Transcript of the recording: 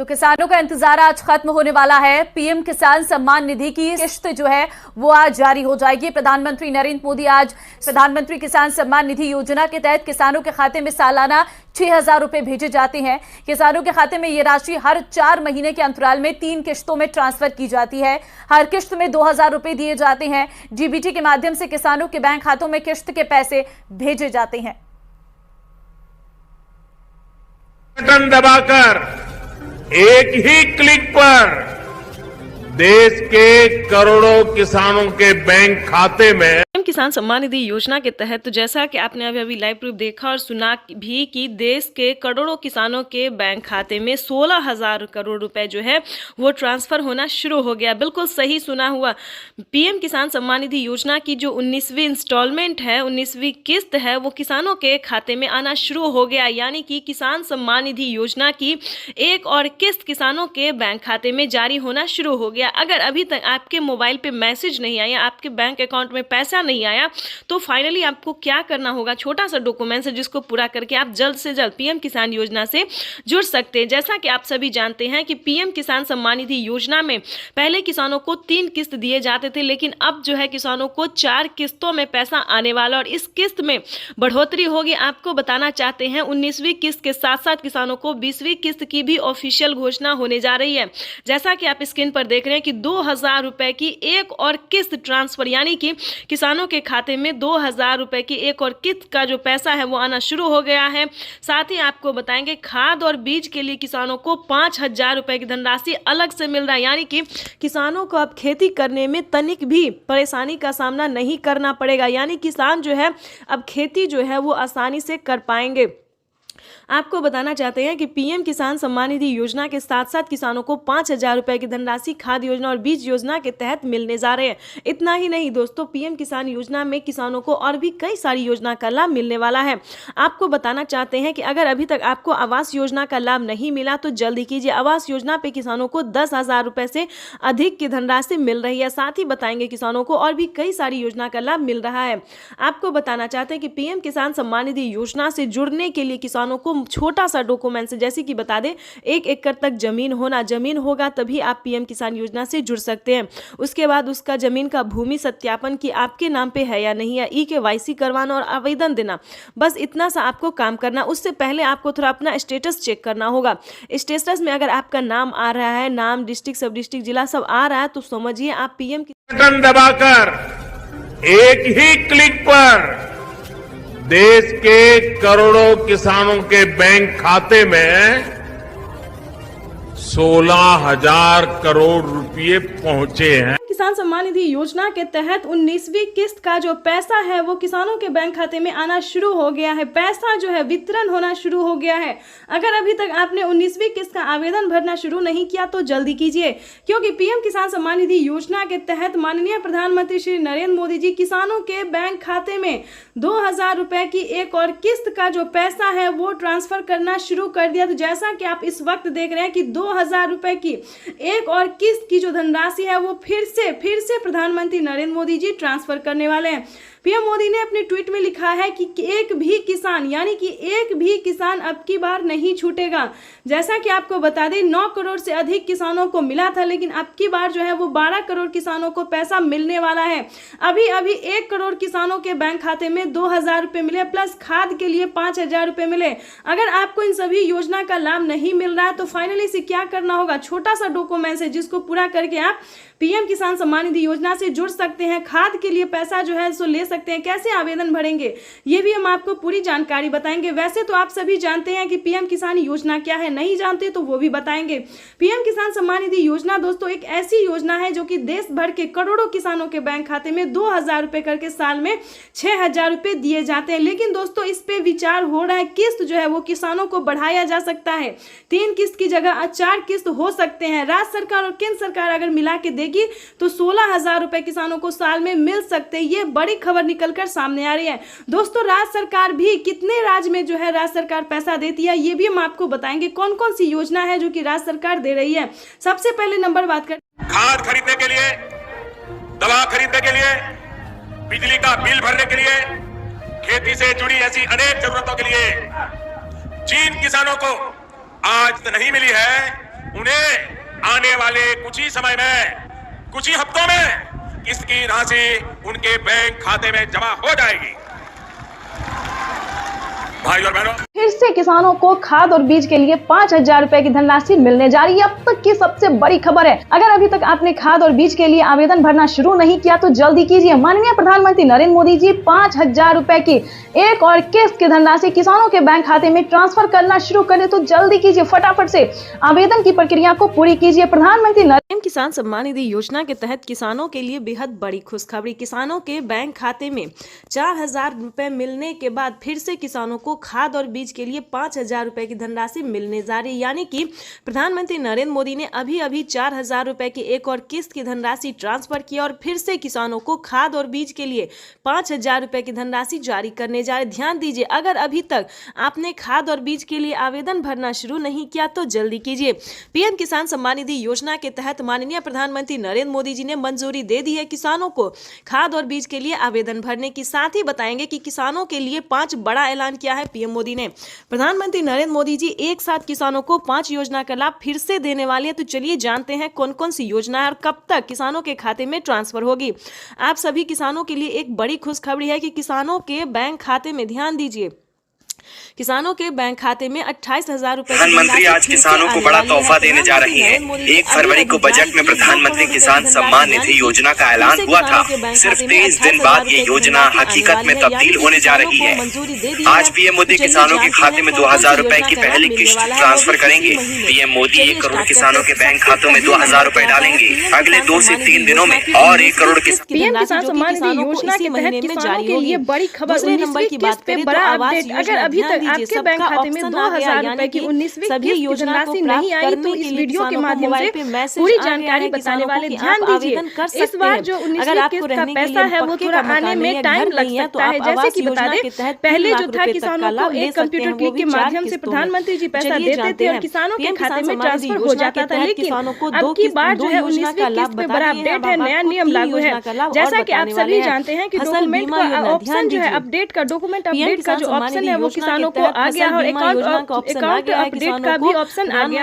तो किसानों का इंतजार आज खत्म होने वाला है। पीएम किसान सम्मान निधि की किश्त जो है वो आज जारी हो जाएगी। प्रधानमंत्री नरेंद्र मोदी आज प्रधानमंत्री किसान सम्मान निधि योजना के तहत किसानों के खाते में सालाना 6,000 रुपए भेजे जाते हैं। किसानों के खाते में ये राशि हर 4 महीने के अंतराल में 3 किश्तों में ट्रांसफर की जाती है। हर किश्त में 2,000 रुपए दिए जाते हैं। डीबीटी के माध्यम से किसानों के बैंक खातों में किश्त के पैसे भेजे जाते हैं। बटन दबाकर एक ही क्लिक पर देश के करोड़ों किसानों के बैंक खाते में किसान सम्मान निधि योजना के तहत तो जैसा कि आपने अभी लाइव प्रूफ देखा और सुना भी कि देश के करोड़ों किसानों के बैंक खाते में 16,000 करोड़ रुपए जो है वो ट्रांसफर होना शुरू हो गया। बिल्कुल सही सुना हुआ। पीएम किसान सम्मान निधि योजना की जो 19वीं इंस्टॉलमेंट है, 19वीं किस्त है, वो किसानों के खाते में आना शुरू हो गया। यानी कि किसान सम्मान निधि योजना की एक और किस्त किसानों के बैंक खाते में जारी होना शुरू हो गया। अगर अभी तक आपके मोबाइल पे मैसेज नहीं आया, आपके बैंक अकाउंट में पैसा नहीं आया, तो फाइनली आपको क्या करना होगा, छोटा सा डॉक्यूमेंट है जिसको पूरा करके आप जल्द से जल्द पीएम किसान योजना से जुड़ सकते हैं। जैसा कि आप सभी जानते हैं कि पीएम किसान सम्मान निधि योजना में पहले किसानों को 3 किस्त दिए जाते थे, लेकिन अब जो है किसानों को 4 किस्तों में पैसा आने वाला और इस किस्त में बढ़ोतरी होगी। आपको बताना चाहते हैं 19वीं किस्त के साथ साथ किसानों को 20वीं किस्त की भी ऑफिशियल घोषणा होने जा रही है। जैसा कि आप स्क्रीन पर देख रहे हैं कि 2,000 रुपए की एक और किस्त ट्रांसफर, यानी कि किसानों के खाते में 2,000 रुपए की एक और किस्त का जो पैसा है वो आना शुरू हो गया है। साथ ही आपको बताएंगे खाद और बीज के लिए किसानों को 5,000 रुपए की धनराशि अलग से मिल रहा है। यानी कि किसानों को अब खेती करने में तनिक भी परेशानी का सामना नहीं करना पड़ेगा। यानी किसान जो है अब खेती जो है वो आसानी से कर पाएंगे। आपको बताना चाहते हैं कि पीएम किसान सम्मान निधि योजना के साथ साथ किसानों को 5,000 रुपए की धनराशि खाद योजना और बीज योजना के तहत मिलने जा रहे हैं। इतना ही नहीं दोस्तों, पीएम किसान योजना में किसानों को और भी कई सारी योजना का लाभ मिलने वाला है। आपको बताना चाहते हैं कि अगर अभी तक आपको आवास योजना का लाभ नहीं मिला तो जल्दी कीजिए। आवास योजना पे किसानों को 10,000 रुपए से अधिक की धनराशि मिल रही है। साथ ही बताएंगे किसानों को और भी कई सारी योजना का लाभ मिल रहा है। आपको बताना चाहते हैं कि पीएम किसान सम्मान निधि योजना से जुड़ने के लिए किसानों को छोटा सा डॉक्यूमेंट, जैसे कि बता दें 1 एकड़ तक जमीन होगा तभी आप पीएम किसान योजना से जुड़ सकते हैं। उसके बाद उसका जमीन का भूमि सत्यापन कि आपके नाम पे है या नहीं है, KYC करवाना और आवेदन देना, बस इतना सा आपको काम करना। उससे पहले आपको थोड़ा अपना स्टेटस चेक करना होगा। स्टेटस में अगर आपका नाम आ रहा है, नाम, डिस्ट्रिक्ट, सब डिस्ट्रिक्ट, जिला सब आ रहा है, तो समझिए आप पीएम बटन दबाकर एक ही क्लिक पर देश के करोड़ों किसानों के बैंक खाते में 16,000 करोड़ रुपए पहुंचे हैं। किसान सम्मान निधि योजना के तहत 19वीं किस्त का जो पैसा है वो किसानों के बैंक खाते में आना शुरू हो गया है। पैसा जो है वितरण होना शुरू हो गया है। अगर अभी तक आपने 19वीं किस्त का आवेदन भरना शुरू नहीं किया तो जल्दी कीजिए, क्योंकि पीएम किसान सम्मान निधि योजना के तहत माननीय प्रधानमंत्री श्री नरेंद्र मोदी जी किसानों के बैंक खाते में 2,000 रुपए की एक और किस्त का जो पैसा है वो ट्रांसफर करना शुरू कर दिया। तो जैसा कि आप इस वक्त देख रहे हैं कि 2,000 रुपए की एक और किस्त की जो धनराशि है वो फिर से प्रधानमंत्री नरेंद्र मोदी जी ट्रांसफर करने वाले हैं। पीएम मोदी ने अपने ट्वीट में लिखा है कि एक भी किसान, यानी कि एक भी किसान अब की बार नहीं छूटेगा। जैसा कि आपको बता दें 9 करोड़ से अधिक किसानों को मिला था, लेकिन अब की बार जो है वो 12 करोड़ किसानों को पैसा मिलने वाला है। अभी 1 करोड़ किसानों के बैंक खाते में 2,000 रुपए मिले, प्लस खाद के लिए 5,000 रुपए मिले। अगर आपको इन सभी योजना का लाभ नहीं मिल रहा है तो फाइनली से क्या करना होगा, छोटा सा डॉक्यूमेंट है जिसको पूरा करके आप पीएम किसान सम्मान निधि योजना से जुड़ सकते हैं। खाद के लिए पैसा जो है सो ले सकते हैं। कैसे आवेदन भरेंगे ये भी हम आपको पूरी जानकारी बताएंगे। वैसे तो आप सभी जानते हैं कि पीएम किसान योजना क्या है, नहीं जानते तो वो भी बताएंगे। पीएम किसान सम्मान निधि योजना दोस्तों एक ऐसी योजना है जो कि देश भर के करोड़ों किसानों के बैंक खाते में 2,000 रुपए करके साल में 6,000 रुपए दिए जाते हैं। लेकिन दोस्तों इस पे विचार हो रहा है, किस्त जो है वो किसानों को बढ़ाया जा सकता है। 3 किस्त की जगह 4 किस्त हो सकते हैं। राज्य सरकार और केंद्र सरकार अगर मिला के देगी तो 16,000 रुपए किसानों को साल में मिल सकते हैं। ये बड़ी खबर निकलकर सामने आ रही है। दोस्तों राज्य सरकार भी कितने राज्य में जो है राज्य सरकार पैसा देती है ये भी हम आपको बताएंगे। कौन कौन सी योजना है जो कि राज्य सरकार दे रही है। सबसे पहले नंबर बात कर खाद खरीदने के लिए, दवा खरीदने के लिए, बिजली का बिल भरने के लिए, खेती से जुड़ी ऐसी अनेक जरूरतों के लिए जिन किसानों को आज तो नहीं मिली है उन्हें आने वाले कुछ ही समय में, कुछ ही हफ्तों में किस्त की राशि उनके बैंक खाते में जमा हो जाएगी। भाई और बहनों, फिर से किसानों को खाद और बीज के लिए 5,000 रुपए की धनराशि मिलने जा रही है। अब तक की सबसे बड़ी खबर है। अगर अभी तक आपने खाद और बीज के लिए आवेदन भरना शुरू नहीं किया तो जल्दी कीजिए। माननीय प्रधानमंत्री नरेंद्र मोदी जी 5,000 रुपए की एक और किस्त की धनराशि किसानों के बैंक खाते में ट्रांसफर करना शुरू करें, तो जल्दी कीजिए, फटाफट से आवेदन की प्रक्रिया को पूरी कीजिए। प्रधानमंत्री पीएम किसान सम्मान निधि योजना के तहत किसानों के लिए बेहद बड़ी खुशखबरी। किसानों के बैंक खाते में 4,000 रुपए मिलने के बाद फिर से किसानों को खाद और बीज के लिए 5,000 रुपए की धनराशि मिलने जा रही, यानी कि प्रधानमंत्री नरेंद्र मोदी ने अभी 4,000 रुपए की एक और किस्त की धनराशि ट्रांसफर की और फिर से किसानों को खाद और बीज के लिए 5,000 रुपए की धनराशि जारी करने जा रहे। ध्यान दीजिए, अगर अभी तक आपने खाद और बीज के लिए आवेदन भरना शुरू नहीं किया तो जल्दी कीजिए। पीएम किसान सम्मान निधि योजना के तहत माननीय प्रधानमंत्री नरेंद्र मोदी जी ने मंजूरी दे दी है किसानों को खाद और बीज के लिए आवेदन भरने की। साथ ही बताएंगे कि किसानों के लिए 5 बड़ा ऐलान किया है पीएम मोदी ने। प्रधानमंत्री नरेंद्र मोदी जी एक साथ किसानों को 5 योजना का लाभ फिर से देने वाले हैं। तो चलिए जानते हैं कौन कौन सी योजना है और कब तक किसानों के खाते में ट्रांसफर होगी। आप सभी किसानों के लिए एक बड़ी खुशखबरी है कि किसानों के बैंक खाते में, ध्यान दीजिए, किसानों के बैंक खाते में 28,000 रुपए। प्रधानमंत्री आज किसानों को बड़ा तोहफा देने जा रही है। 1 फरवरी को बजट में प्रधानमंत्री किसान सम्मान निधि योजना का ऐलान हुआ था। सिर्फ 23 दिन बाद ये योजना हकीकत में तब्दील होने जा रही है। आज पीएम मोदी किसानों के खाते में 2,000 रुपए की पहली किस्त ट्रांसफर करेंगे। पीएम मोदी 1 करोड़ किसानों के बैंक खातों में 2,000 रुपए डालेंगे। अगले 2 से 3 दिनों में और 1 करोड़ पीएम किसान सम्मान निधि योजना के तहत किसानों के लिए बड़ी खबर। 19वीं किस्त पे बड़ा अपडेट। अगर अभी तक आपके बैंक खाते में 2,000 रुपए की 19वीं किस्त की धनराशि नहीं आई तो इस वीडियो के माध्यम से पूरी जानकारी बताने वाले। ध्यान दीजिए, इस बार जो 19वीं किस्त का पैसा है वो थोड़ा आने में टाइम लग सकता है। जैसे कि बता दें, पहले जो था किसानों को एक कंप्यूटर क्लिक के माध्यम से प्रधानमंत्री जी पैसा देते थे और किसानों के खाते में ट्रांसफर हो जाता था। लेकिन अब की बार जो है 19वीं किस्त पे बड़ा अपडेट है, नया नियम लागू है। जैसा कि आप सभी जानते हैं कि डॉक्यूमेंट का ऑप्शन जो है अपडेट का, डॉक्यूमेंट अपडेट का जो ऑप्शन है वो किसानों को आ गया और अकाउंट अपडेट का भी ऑप्शन आ गया।